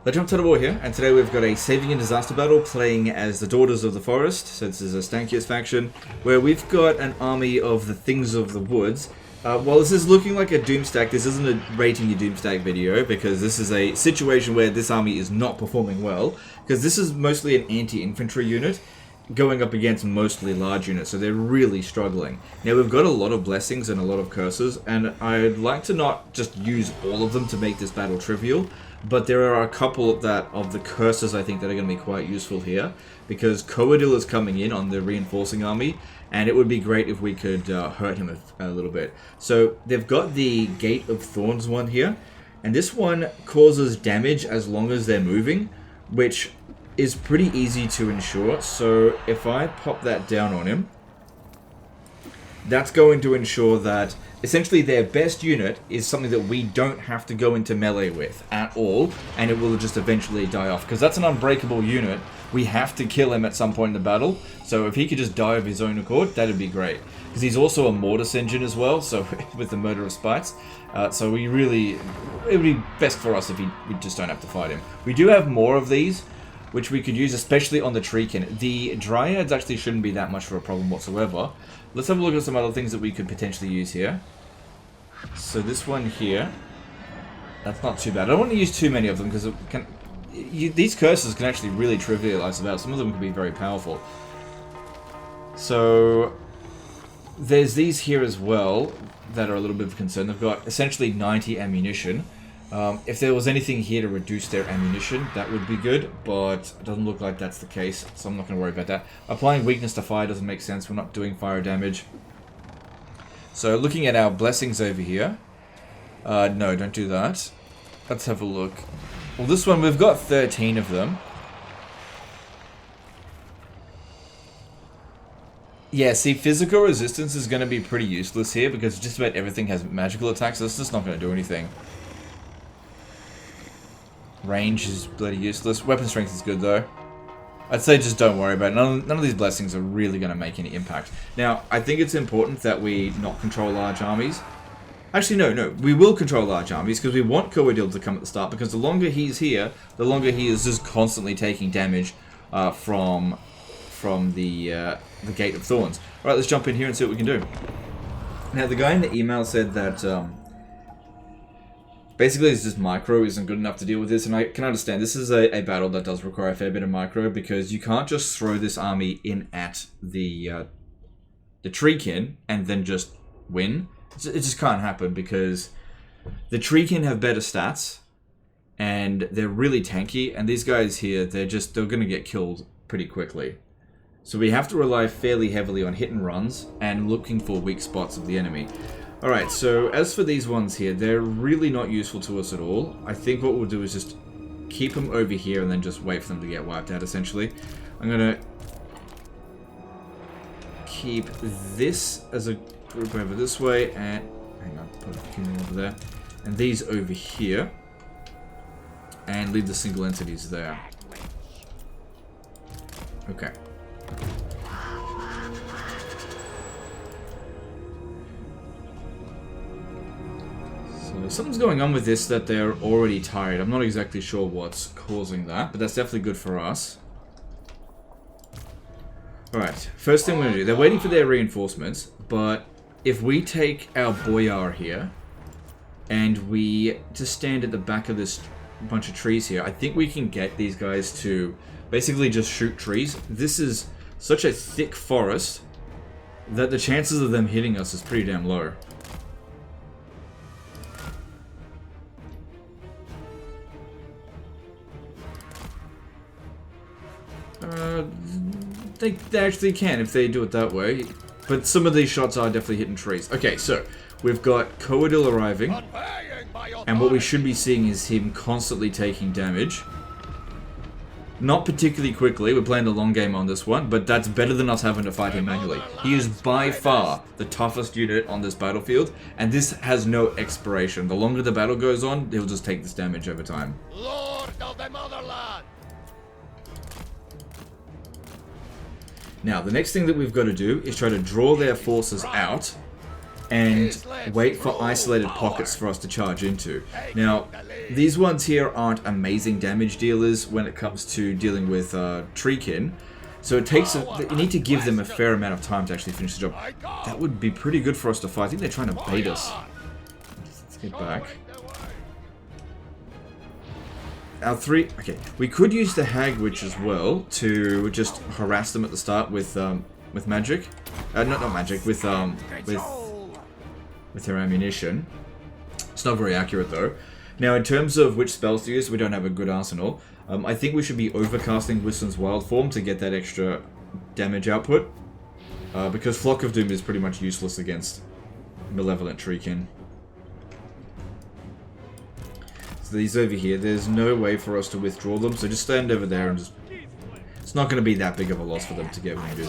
Let's jump to the war here, and today we've got a saving and disaster battle playing as the Daughters of the Forest, so this is a Stankiest faction, where we've got an army of the Things of the Woods. While this is looking like a Doomstack, this isn't a rating your Doomstack video, because this is a situation where this army is not performing well, because this is mostly an anti-infantry unit, going up against mostly large units, so they're really struggling. Now we've got a lot of blessings and a lot of curses, and I'd like to not just use all of them to make this battle trivial, but there are a couple of the curses I think that are going to be quite useful here, because Coadil is coming in on the reinforcing army, and it would be great if we could hurt him a little bit. So they've got the Gate of Thorns one here, and this one causes damage as long as they're moving, which is pretty easy to ensure. So if I pop that down on him, that's going to ensure that essentially their best unit is something that we don't have to go into melee with at all, and it will just eventually die off, because that's an unbreakable unit. We have to kill him at some point in the battle, so if he could just die of his own accord, that'd be great, because he's also a Mortis engine as well, so with the Murder of Spites, so it would be best for us if we just don't have to fight him. We do have more of these, which we could use, especially on the Treekin. The Dryads actually shouldn't be that much of a problem whatsoever. Let's have a look at some other things that we could potentially use here. So this one here, that's not too bad. I don't want to use too many of them, because these curses can actually really trivialize the battle. Some of them can be very powerful. So there's these here as well that are a little bit of a concern. They've got essentially 90 ammunition. If there was anything here to reduce their ammunition, that would be good, but it doesn't look like that's the case, so I'm not going to worry about that. Applying weakness to fire doesn't make sense. We're not doing fire damage. So looking at our blessings over here, no, don't do that. Let's have a look. Well, this one, we've got 13 of them. Yeah, see, physical resistance is going to be pretty useless here, because just about everything has magical attacks, so it's just not going to do anything. Range is bloody useless. Weapon strength is good, though. I'd say just don't worry about it. None of these blessings are really going to make any impact. Now, I think it's important that we not control large armies. Actually, no. We will control large armies, because we want Coadil to come at the start, because the longer he's here, the longer he is just constantly taking damage from the Gate of Thorns. Alright, let's jump in here and see what we can do. Now, the guy in the email said that basically it's just micro isn't good enough to deal with this, and I can understand. This is a battle that does require a fair bit of micro, because you can't just throw this army in at the Treekin and then just win. It just can't happen, because the Treekin have better stats, and they're really tanky, and these guys here, they're going to get killed pretty quickly. So we have to rely fairly heavily on hit and runs and looking for weak spots of the enemy. Alright, so as for these ones here, they're really not useful to us at all. I think what we'll do is just keep them over here and then just wait for them to get wiped out, essentially. I'm going to keep this as a group over this way, and hang on, put a few more over there, and these over here, and leave the single entities there. Okay. So something's going on with this that they're already tired. I'm not exactly sure what's causing that, but that's definitely good for us. Alright, first thing we're going to do, they're waiting for their reinforcements, but if we take our Boyar here, and we just stand at the back of this bunch of trees here, I think we can get these guys to basically just shoot trees. This is such a thick forest that the chances of them hitting us is pretty damn low. They actually can if they do it that way, but some of these shots are definitely hitting trees. Okay, so we've got Coadil arriving, and what we should be seeing is him constantly taking damage. Not particularly quickly, we're playing the long game on this one, but that's better than us having to fight him manually. He is by far the toughest unit on this battlefield, and this has no expiration. The longer the battle goes on, he'll just take this damage over time. Lord of the Motherland! Now, the next thing that we've got to do is try to draw their forces out and wait for isolated pockets for us to charge into. Now, these ones here aren't amazing damage dealers when it comes to dealing with treekin, so it takes you need to give them a fair amount of time to actually finish the job. That would be pretty good for us to fight. I think they're trying to bait us. Let's get back. Our three... Okay, we could use the Hag Witch as well to just harass them at the start with magic. Not magic, with her ammunition. It's not very accurate though. Now, in terms of which spells to use, we don't have a good arsenal. I think we should be overcasting Whistle's Wild Form to get that extra damage output. Because Flock of Doom is pretty much useless against Malevolent Treekin. So these over here, there's no way for us to withdraw them, so just stand over there and just... It's not going to be that big of a loss for them to get wounded.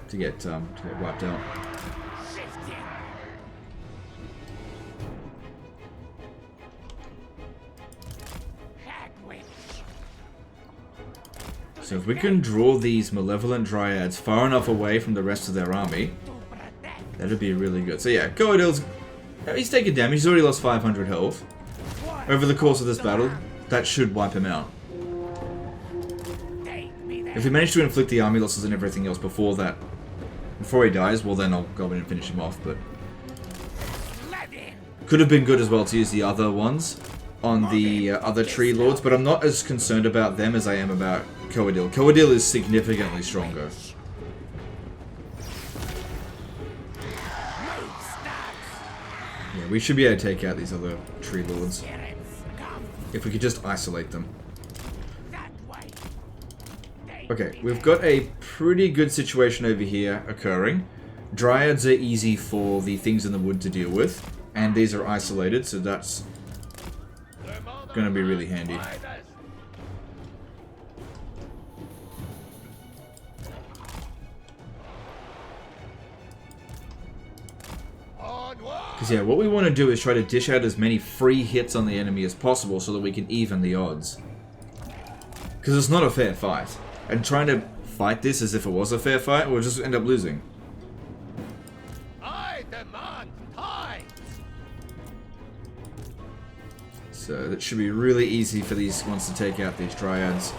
To get wiped out. So if we can draw these Malevolent Dryads far enough away from the rest of their army, that'd be really good. So yeah, Coadil's... He's taking damage, he's already lost 500 health. Over the course of this battle, that should wipe him out. If we manage to inflict the army losses and everything else before that, before he dies, well then I'll go in and finish him off, but... Could have been good as well to use the other ones on the other Tree Lords, but I'm not as concerned about them as I am about Coadil. Coadil is significantly stronger. Yeah, we should be able to take out these other Tree Lords. If we could just isolate them. Okay, we've got a pretty good situation over here occurring. Dryads are easy for the things in the wood to deal with. And these are isolated, so that's going to be really handy. Because yeah, what we want to do is try to dish out as many free hits on the enemy as possible so that we can even the odds. Because it's not a fair fight. And trying to fight this as if it was a fair fight, we'll just end up losing. I demand time. So that should be really easy for these ones to take out, these Dryads.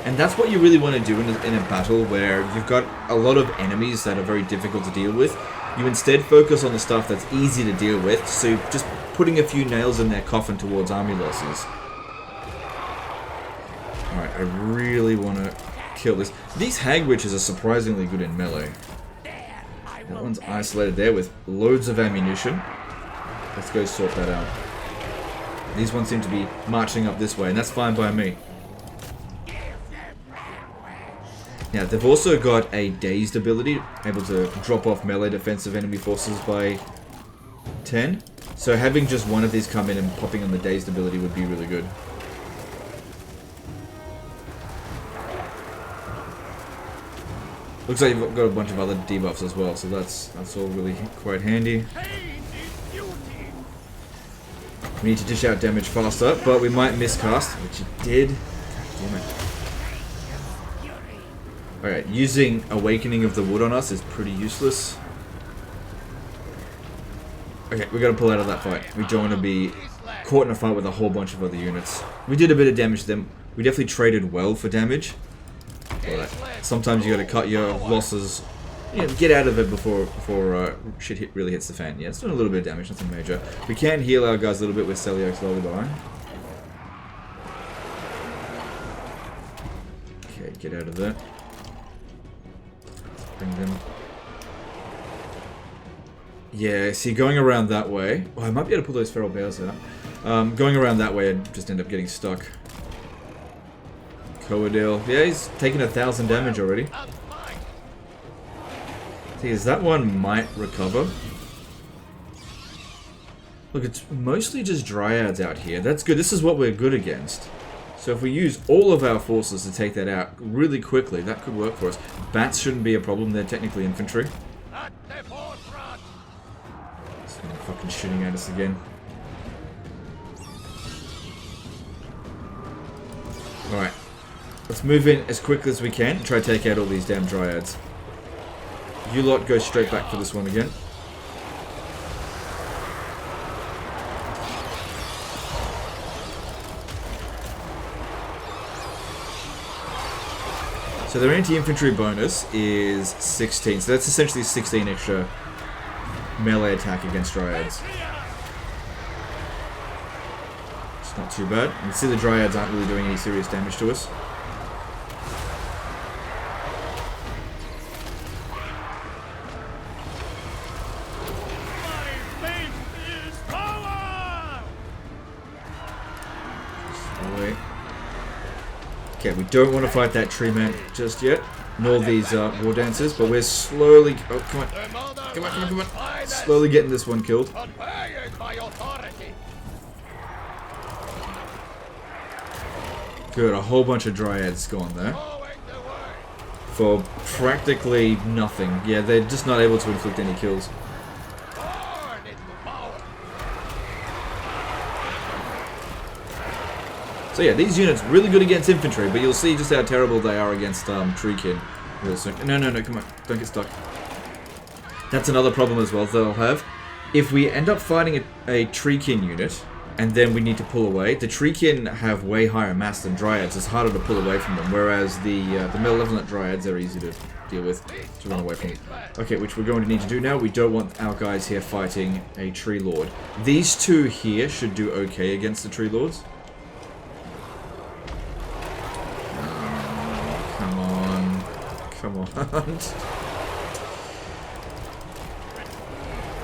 And that's what you really want to do in a battle where you've got a lot of enemies that are very difficult to deal with. You instead focus on the stuff that's easy to deal with, so just putting a few nails in their coffin towards army losses. Alright, I really want to kill this. These Hag Witches are surprisingly good in melee. That one's isolated there with loads of ammunition. Let's go sort that out. These ones seem to be marching up this way, and that's fine by me. Now, they've also got a dazed ability, able to drop off melee defensive enemy forces by 10. So having just one of these come in and popping on the dazed ability would be really good. Looks like you've got a bunch of other debuffs as well, so that's all really quite handy. We need to dish out damage faster, but we might miscast, which it did. Damn it. Alright, using Awakening of the Wood on us is pretty useless. Okay, we gotta pull out of that fight. We don't want to be caught in a fight with a whole bunch of other units. We did a bit of damage to them. We definitely traded well for damage. But sometimes you gotta cut your losses, you know, get out of it before shit really hits the fan. Yeah, it's doing a little bit of damage, nothing major. We can heal our guys a little bit with Celiac's Lullaby. Okay, get out of that. Bring them. Yeah, see, going around that way... Oh, I might be able to pull those feral bears out. Going around that way, I'd just end up getting stuck. Coadil. Yeah, he's taken 1,000 damage already. See, is that one might recover? Look, it's mostly just Dryads out here. That's good. This is what we're good against. So if we use all of our forces to take that out really quickly, that could work for us. Bats shouldn't be a problem. They're technically infantry. It's fucking shooting at us again. Alright. Let's move in as quickly as we can and try to take out all these damn Dryads. You lot go straight back for this one again. So their anti-infantry bonus is 16, so that's essentially 16 extra melee attack against dryads. It's not too bad. You can see the dryads aren't really doing any serious damage to us. Okay, we don't want to fight that tree man just yet, nor these war dancers, but we're slowly... Oh, come on. Come on, come on, come on. Slowly getting this one killed. Good, a whole bunch of dryads gone there. For practically nothing. Yeah, they're just not able to inflict any kills. So yeah, these units really good against infantry, but you'll see just how terrible they are against treekin real soon. No, come on, don't get stuck. That's another problem as well they'll have. If we end up fighting a treekin unit, and then we need to pull away, the treekin have way higher mass than dryads. It's harder to pull away from them, whereas the malevolent dryads are easy to deal with, to run away from. Okay, which we're going to need to do now. We don't want our guys here fighting a tree lord. These two here should do okay against the tree lords. Come on.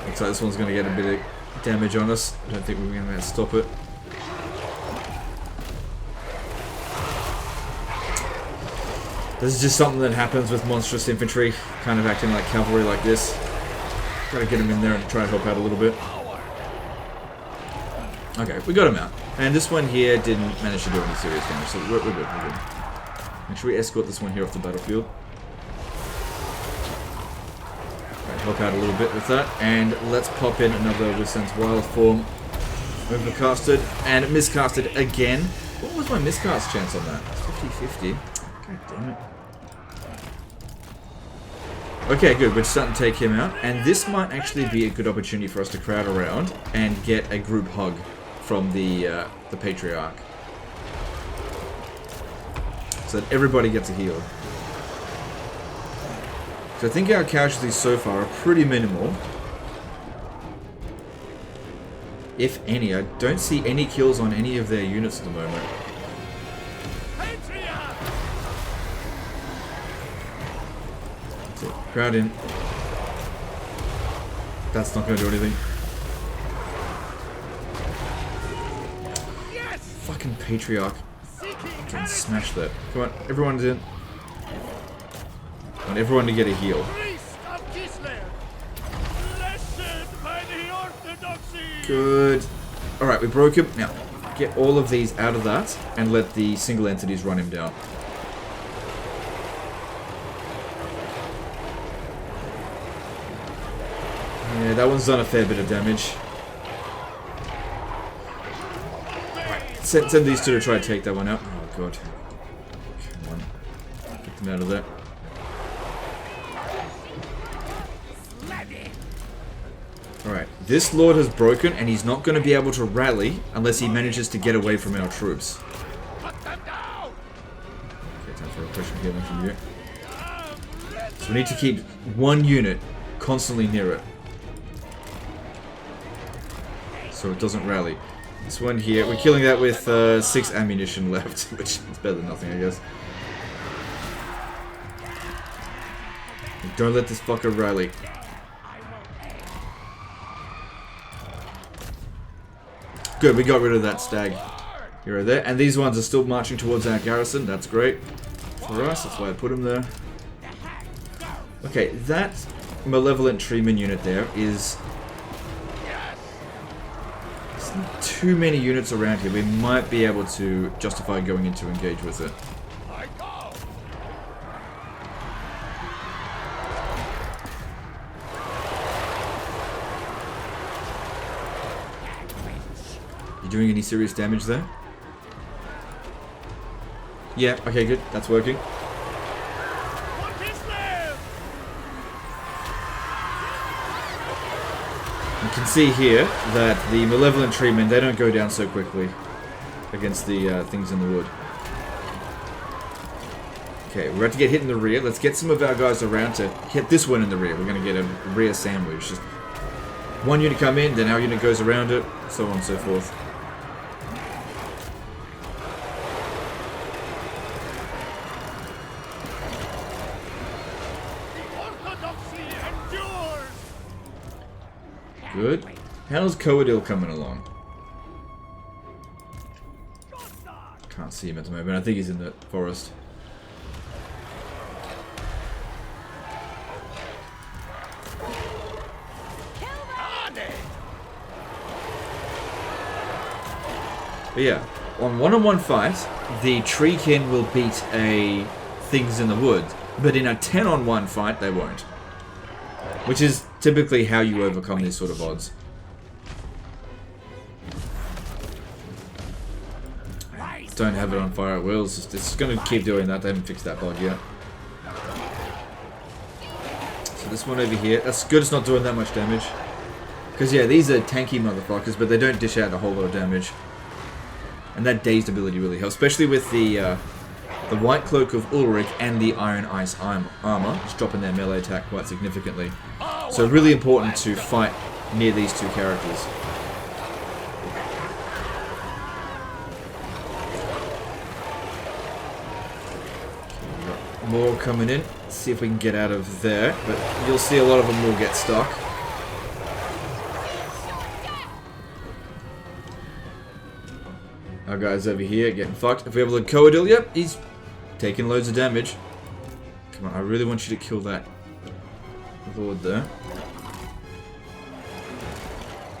Looks like this one's going to get a bit of damage on us. I don't think we're going to stop it. This is just something that happens with monstrous infantry, kind of acting like cavalry like this. Gotta get them in there and try and help out a little bit. Okay, we got him out. And this one here didn't manage to do any serious damage, so we're good, we're good. Make sure we escort this one here off the battlefield. Help out a little bit with that, and let's pop in another Wissen's Wild Form. Overcasted, and miscasted again. What was my miscast chance on that? 50-50. God damn it. Okay, good, we're starting to take him out, and this might actually be a good opportunity for us to crowd around and get a group hug from the Patriarch. So that everybody gets a heal. So I think our casualties so far are pretty minimal. If any. I don't see any kills on any of their units at the moment. That's it. Crowd in. That's not going to do anything. Fucking Patriarch. I can smash that. Come on, everyone's in. I want everyone to get a heal. Good. Alright, we broke him. Now, get all of these out of that and let the single entities run him down. Yeah, that one's done a fair bit of damage. Right, send these two to try to take that one out. Oh god. Come on. Get them out of there. Alright, this lord has broken and he's not going to be able to rally unless he manages to get away from our troops. Okay, time for a push and healing from you. So we need to keep one unit constantly near it, so it doesn't rally. This one here, we're killing that with 6 ammunition left, which is better than nothing, I guess. Don't let this fucker rally. Good, we got rid of that stag hero there. And these ones are still marching towards our garrison. That's great for us. That's why I put them there. Okay, that malevolent treeman unit there is... There's not too many units around here. We might be able to justify going in to engage with it. You doing any serious damage there? Yeah, okay, good. That's working. You can see here that the malevolent treemen, they don't go down so quickly against the things in the wood. Okay, we're about to get hit in the rear. Let's get some of our guys around to hit this one in the rear. We're going to get a rear sandwich. Just one unit come in, then our unit goes around it, so on and so forth. Good. How's Coadil coming along? Can't see him at the moment. I think he's in the forest. But yeah, on one-on-one fights, the treekin will beat a things in the woods, but in a 10-on-1 fight, they won't. Which is typically how you overcome these sort of odds. Don't have it on fire at will. It's going to keep doing that. They haven't fixed that bug yet. So this one over here, that's good. It's not doing that much damage. Because yeah, these are tanky motherfuckers, but they don't dish out a whole lot of damage. And that dazed ability really helps, especially with the White Cloak of Ulrich and the Iron Ice armor, just dropping their melee attack quite significantly. So really important to fight near these two characters. More coming in. Let's see if we can get out of there, but you'll see a lot of them will get stuck. Our guy's over here getting fucked. If we have a look at Coadil, yep, he's taking loads of damage. Come on, I really want you to kill that lord there.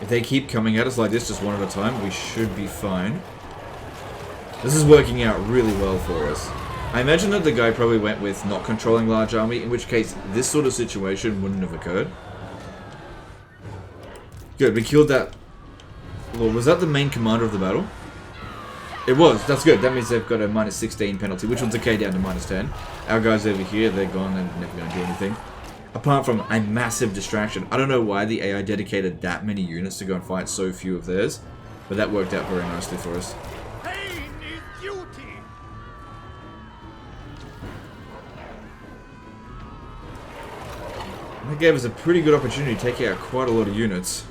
If they keep coming at us like this, just one at a time, we should be fine. This is working out really well for us. I imagine that the guy probably went with not controlling large army, in which case this sort of situation wouldn't have occurred. Good, we killed that lord. Was that the main commander of the battle? It was. That's good. That means they've got a -16 penalty, which will decay down to -10. Our guys over here, they're gone. They're never going to do anything. Apart from a massive distraction. I don't know why the AI dedicated that many units to go and fight so few of theirs, but that worked out very nicely for us. Pain is duty. That gave us a pretty good opportunity to take out quite a lot of units.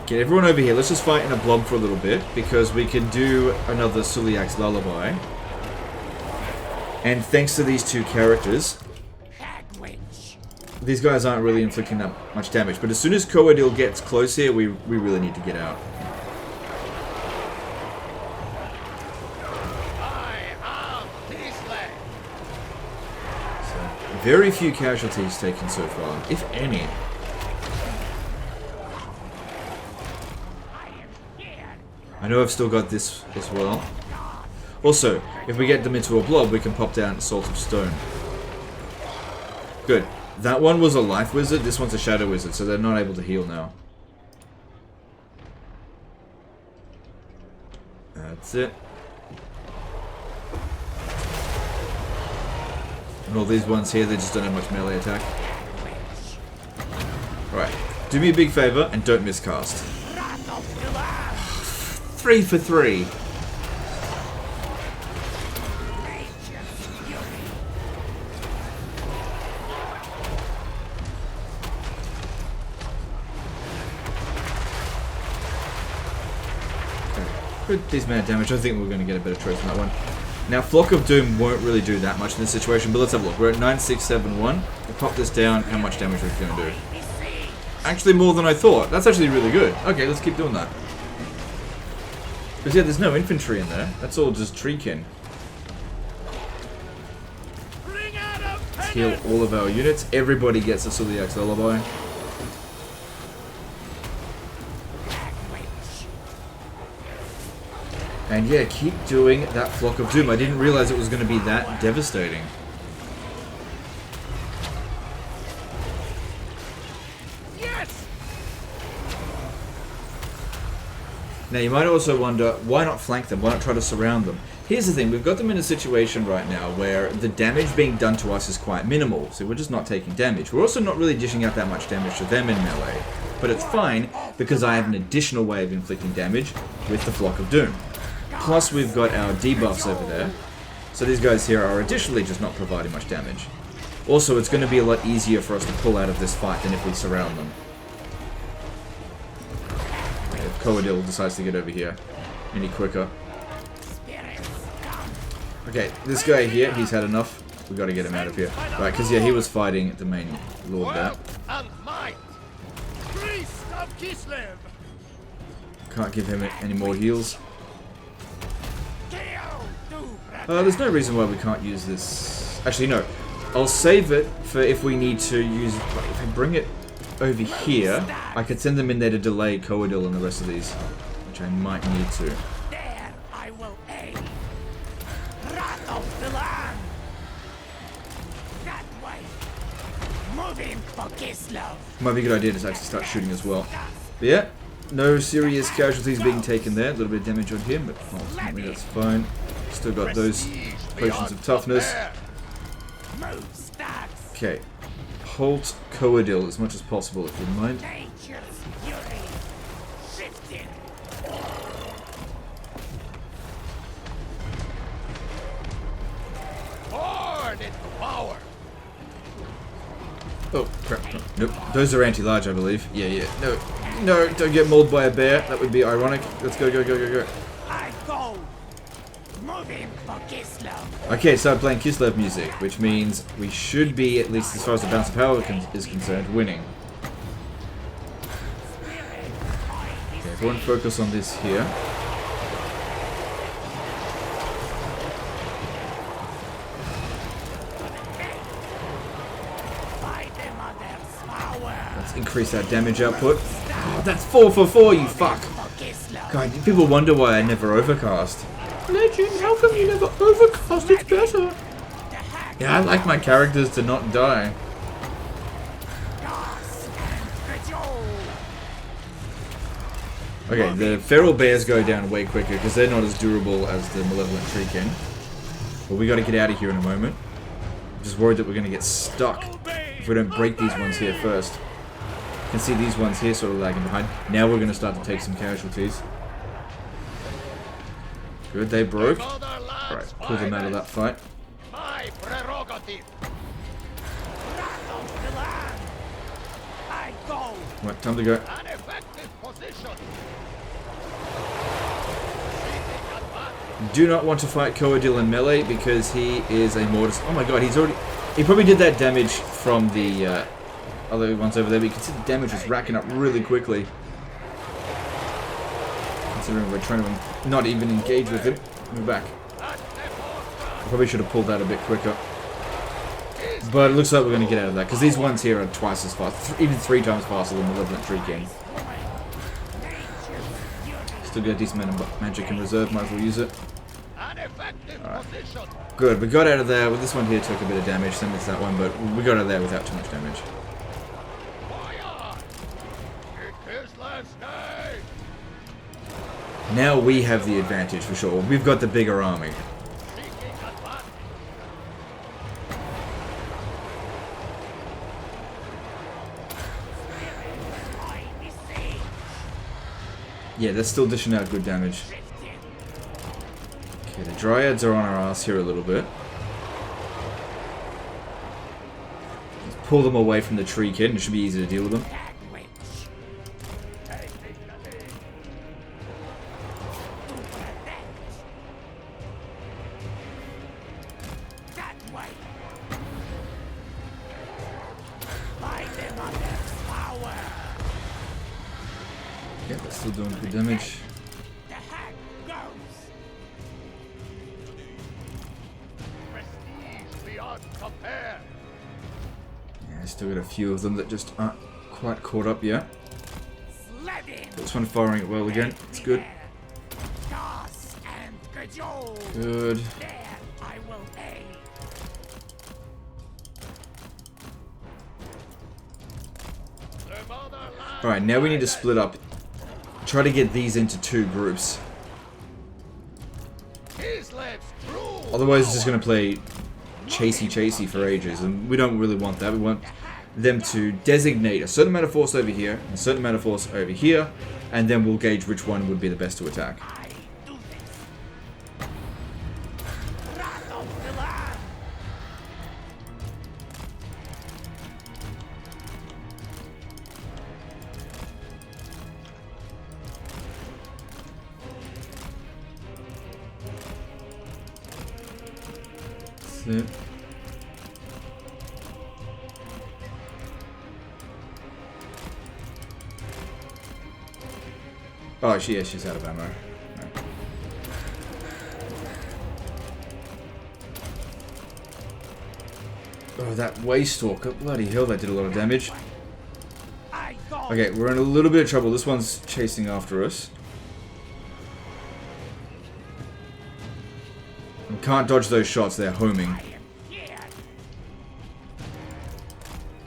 Get everyone over here. Let's just fight in a blob for a little bit, because we can do another Suliak's Lullaby. And thanks to these two characters, these guys aren't really inflicting that much damage. But as soon as Coadil gets close here, we really need to get out. So, very few casualties taken so far, if any. I know I've still got this as well. Also, if we get them into a blob, we can pop down Salt of Stone. Good. That one was a life wizard, this one's a shadow wizard, so they're not able to heal now. That's it. And all these ones here, they just don't have much melee attack. Alright, do me a big favor and don't miscast. 3 for 3. Good decent amount of damage. I think we're going to get a better choice on that one. Now, Flock of Doom won't really do that much in this situation, but let's have a look. We're at 9671. We'll pop this down. How much damage are we going to do? Actually, more than I thought. That's actually really good. Okay, let's keep doing that. Because yeah, there's no infantry in there. That's all just treekin. Let's heal all of our units. Everybody gets a Suliak's Lullaby. And yeah, keep doing that Flock of Doom. I didn't realize it was going to be that devastating. Now you might also wonder, why not flank them? Why not try to surround them? Here's the thing, we've got them in a situation right now where the damage being done to us is quite minimal, so we're just not taking damage. We're also not really dishing out that much damage to them in melee. but it's fine because I have an additional way of inflicting damage with the Flock of Doom. Plus we've got our debuffs over there, so these guys here are additionally just not providing much damage. Also, it's going to be a lot easier for us to pull out of this fight than if we surround them. If Coadil decides to get over here any quicker. Okay, this guy here, he's had enough. We got to get him out of here. Right, because yeah, he was fighting the main lord there. Can't give him any more heals. There's no reason why we can't use this. Actually, no. I'll save it for if we need to use. Like, if I bring it over here, I could send them in there to delay Coadil and the rest of these, which I might need to. There I will aim. Wrath of the land. That way. Moving for Kislev. Might be a good idea to actually start shooting as well. But yeah, no serious casualties being taken there. A little bit of damage on him, but ultimately that's fine. Still got those potions of toughness. Okay. Halt Coadil as much as possible, if you don't mind. Oh, crap. Nope. Those are anti-large, I believe. Yeah, yeah. No. No, don't get mauled by a bear. That would be ironic. Let's go, go, go, go, go. Okay, start playing Kislev music, which means we should be, at least as far as the balance of power is concerned, winning. Okay, everyone focus on this here. Let's increase our damage output. Oh, that's 4 for 4, you fuck! God, people wonder why I never overcast. Legend, how come you never overcast? It's better. Yeah, I like my characters to not die. Okay, the feral bears go down way quicker because they're not as durable as the malevolent treekin. But we got to get out of here in a moment. I'm just worried that we're going to get stuck if we don't break these ones here first. You can see these ones here sort of lagging behind. Now we're going to start to take some casualties. Good, they broke. Alright, pull them out of that fight. Right, time to go. Do not want to fight Coadil in melee because he is a mortis. Oh my god, he probably did that damage from the other ones over there, but you can see the damage is racking up really quickly. Considering we're trying to not even engage with him. Move back. I probably should have pulled that a bit quicker. But it looks like we're going to get out of that, because these ones here are twice as fast, even 3 times faster than Malevolent Treekin. Still got a decent amount of magic in reserve, might as well use it. Alright. Good, we got out of there. Well, this one here took a bit of damage, same as that one, but we got out of there without too much damage. Now we have the advantage for sure. We've got the bigger army. Yeah, they're still dishing out good damage. Okay, the Dryads are on our ass here a little bit. Let's pull them away from the Treekin. It should be easy to deal with them. Yeah, they're still doing good damage. Yeah, I still got a few of them that just aren't quite caught up yet. This one firing it well again. It's good. Good. Alright, now we need to split up. Try to get these into 2 groups. Otherwise it's just going to play chasey for ages, and we don't really want that. We want them to designate a certain amount of force over here, a certain amount of force over here, and then we'll gauge which one would be the best to attack. I do this. Wrath of the land. That's it. Oh, she's out of ammo. Right. Oh, that Waystalker. Bloody hell, that did a lot of damage. I thought Okay, we're in a little bit of trouble. This one's chasing after us. We can't dodge those shots, they're homing. I am here.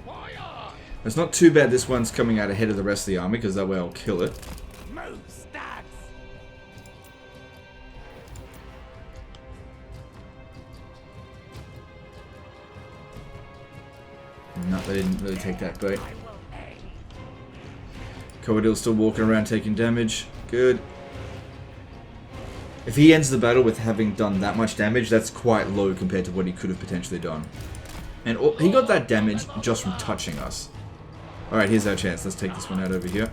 Fire! It's not too bad this one's coming out ahead of the rest of the army, because that way I'll kill it. Move, stags. No, they didn't really take that bait. I will aid. Coadil's still walking around taking damage. Good. If he ends the battle with having done that much damage, that's quite low compared to what he could have potentially done. And he got that damage just from touching us. Alright, here's our chance. Let's take this one out over here.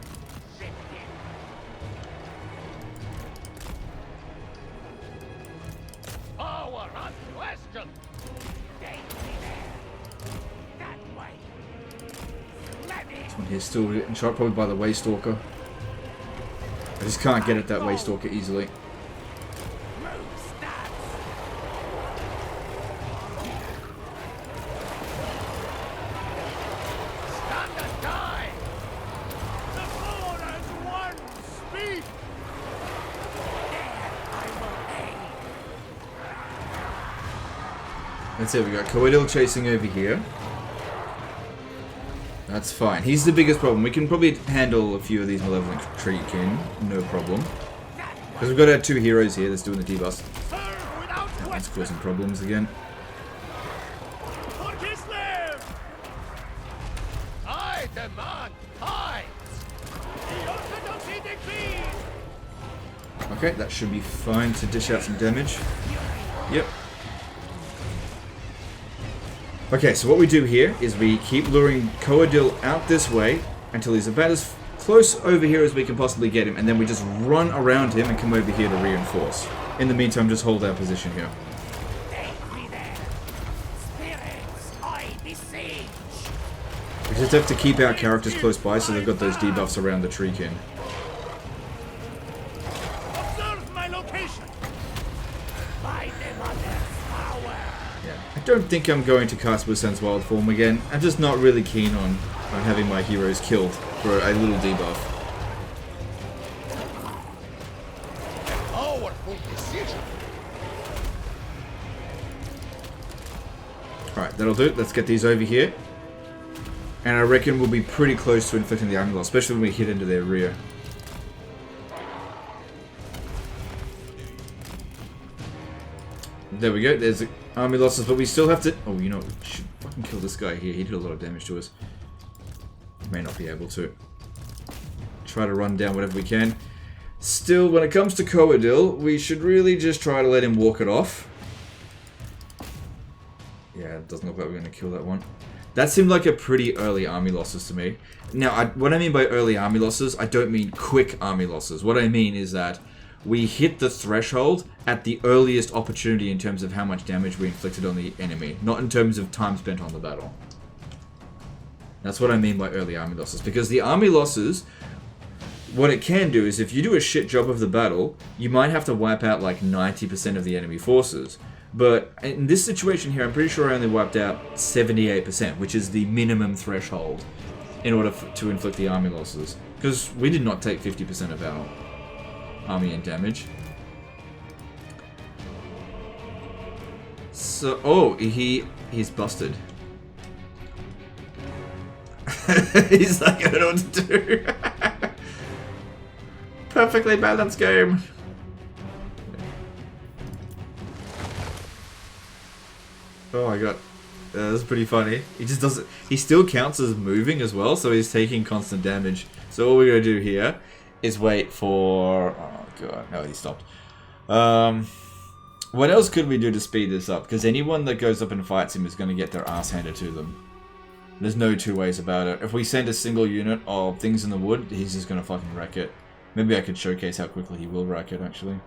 Power unquestioned. Take me there. That way. Let me. This one here's still getting shot, probably by the Waystalker. I just can't get at that Waystalker easily. Move, stags. Stand and die. The four as one. Speak. There, I will aid. That's it, we got Coadil chasing over here. That's fine. He's the biggest problem. We can probably handle a few of these Malevolent Treekin, no problem. Because we've got our two heroes here that's doing the debuffs. Serve without That's question. causing problems again. For Kislev! I demand heights! The orthodoxy decrees! Okay, that should be fine to dish out some damage. Yep. Okay, so what we do here is we keep luring Coadil out this way until he's about as close over here as we can possibly get him, and then we just run around him and come over here to reinforce. In the meantime, just hold our position here. Take me there! Spirits, I beseech! We just have to keep our characters close by so they've got those debuffs around the Treekin. Observe my location! By the mother's power! Yeah. I don't think I'm going to cast Wusan's Wild Form again. I'm just not really keen on having my heroes killed for a little debuff. Powerful decision! Alright, that'll do it. Let's get these over here. And I reckon we'll be pretty close to inflicting the army loss, especially when we hit into their rear. There we go. There's the army losses, but we still have to... Oh, you know, we should fucking kill this guy here. He did a lot of damage to us. May not be able to. Try to run down whatever we can. Still, when it comes to Coadil, we should really just try to let him walk it off. Yeah, it doesn't look like we're going to kill that one. That seemed like a pretty early army losses to me. Now, what I mean by early army losses, I don't mean quick army losses. What I mean is that we hit the threshold at the earliest opportunity in terms of how much damage we inflicted on the enemy, not in terms of time spent on the battle. That's what I mean by early army losses, because the army losses, what it can do is if you do a shit job of the battle, you might have to wipe out like 90% of the enemy forces. But in this situation here, I'm pretty sure I only wiped out 78%, which is the minimum threshold in order to inflict the army losses. Because we did not take 50% of our army in damage. So, oh, he's busted. He's like, I don't know what to do. Perfectly balanced game. Oh, I got That's pretty funny. He just doesn't. He still counts as moving as well, so he's taking constant damage. So all we're gonna do here is wait for. Oh god, no, he stopped. What else could we do to speed this up? Because anyone that goes up and fights him is gonna get their ass handed to them. There's no two ways about it. If we send a single unit of things in the wood, he's just gonna fucking wreck it. Maybe I could showcase how quickly he will wreck it, actually.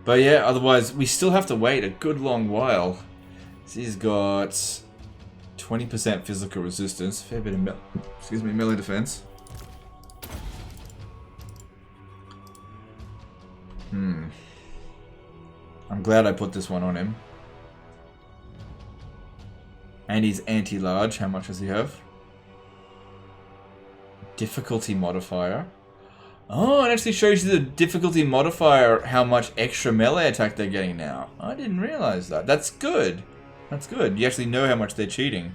But yeah, otherwise, we still have to wait a good long while. He's got 20% physical resistance, fair bit of melee defense. I'm glad I put this one on him. And he's anti-large. How much does he have? Difficulty modifier. Oh, it actually shows you the difficulty modifier, how much extra melee attack they're getting now. I didn't realize that. That's good. That's good. You actually know how much they're cheating.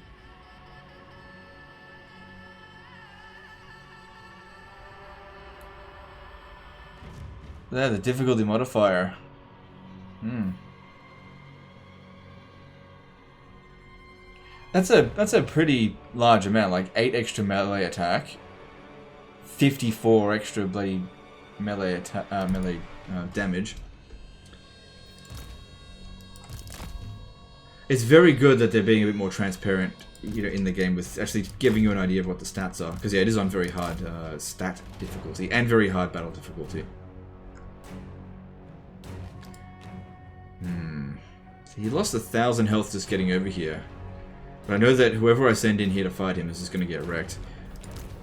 There, the difficulty modifier. That's a pretty large amount, like 8 extra melee attack, 54 extra bloody melee damage. It's very good that they're being a bit more transparent, you know, in the game with actually giving you an idea of what the stats are. Because yeah, it is on very hard stat difficulty and very hard battle difficulty. So he lost 1,000 health just getting over here. But I know that whoever I send in here to fight him is just going to get wrecked.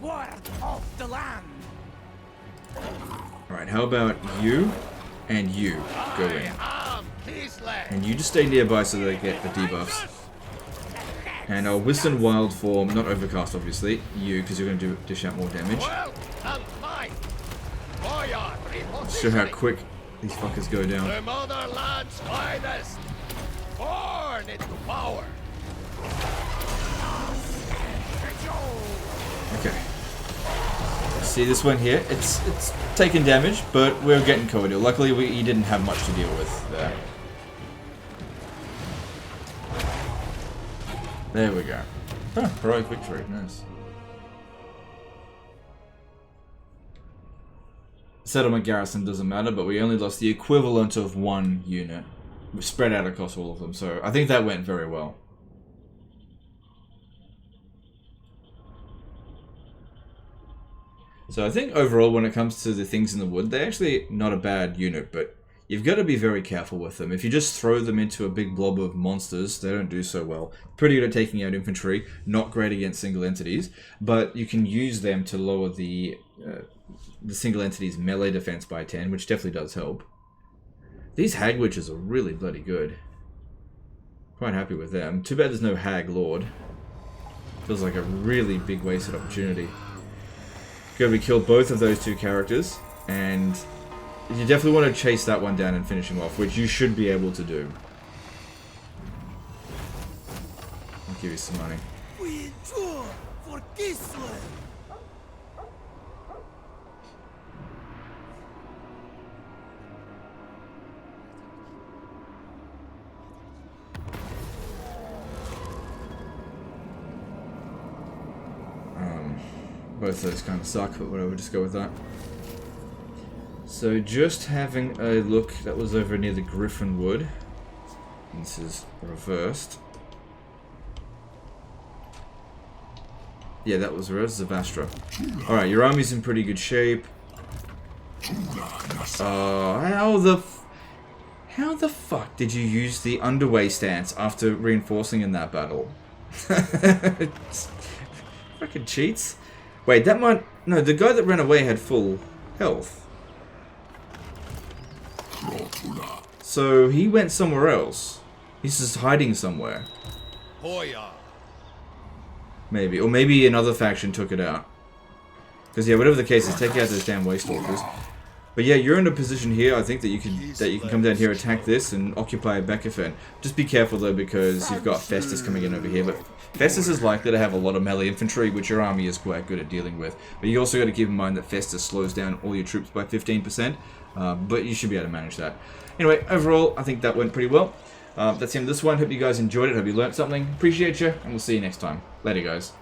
Word of the land. Alright, how about you and you go in. And you just stay nearby so they get the debuffs. And I'll Whiston Wild Form, not Overcast obviously, you, because you're going to dish out more damage. Show how quick these fuckers go down. The motherland's finest, born into power. Okay. See this one here? It's taking damage, but we're getting cordial. Luckily, he didn't have much to deal with there. There we go. Oh, heroic victory. Nice. Settlement garrison doesn't matter, but we only lost the equivalent of 1 unit. We're spread out across all of them, so I think that went very well. So I think overall, when it comes to the things in the wood, they're actually not a bad unit, but you've got to be very careful with them. If you just throw them into a big blob of monsters, they don't do so well. Pretty good at taking out infantry, not great against single entities, but you can use them to lower the single entity's melee defense by 10, which definitely does help. These hag witches are really bloody good. Quite happy with them. Too bad there's no hag lord. Feels like a really big wasted opportunity. Good, we killed both of those 2 characters, and you definitely want to chase that one down and finish him off, which you should be able to do. I'll give you some money. We endure for Gisler. Both those kind of suck, but whatever, just go with that. So just having a look, that was over near the Griffin Wood. This is reversed. Yeah, that was reversed, Zavastra. Alright, your army's in pretty good shape. How the fuck did you use the underway stance after reinforcing in that battle? Fucking cheats. Wait, that might... No, the guy that ran away had full health. So he went somewhere else. He's just hiding somewhere. Maybe. Or maybe another faction took it out. Because yeah, whatever the case is, take out those damn waste stalkers. But yeah, you're in a position here, I think, that you can come down here, attack this, and occupy Bekefen. Just be careful though, because you've got Festus coming in over here. But Festus is likely to have a lot of melee infantry, which your army is quite good at dealing with. But you also got to keep in mind that Festus slows down all your troops by 15%. But you should be able to manage that. Anyway, overall, I think that went pretty well. That's him this one. Hope you guys enjoyed it. Hope you learned something. Appreciate you, and we'll see you next time. Later, guys.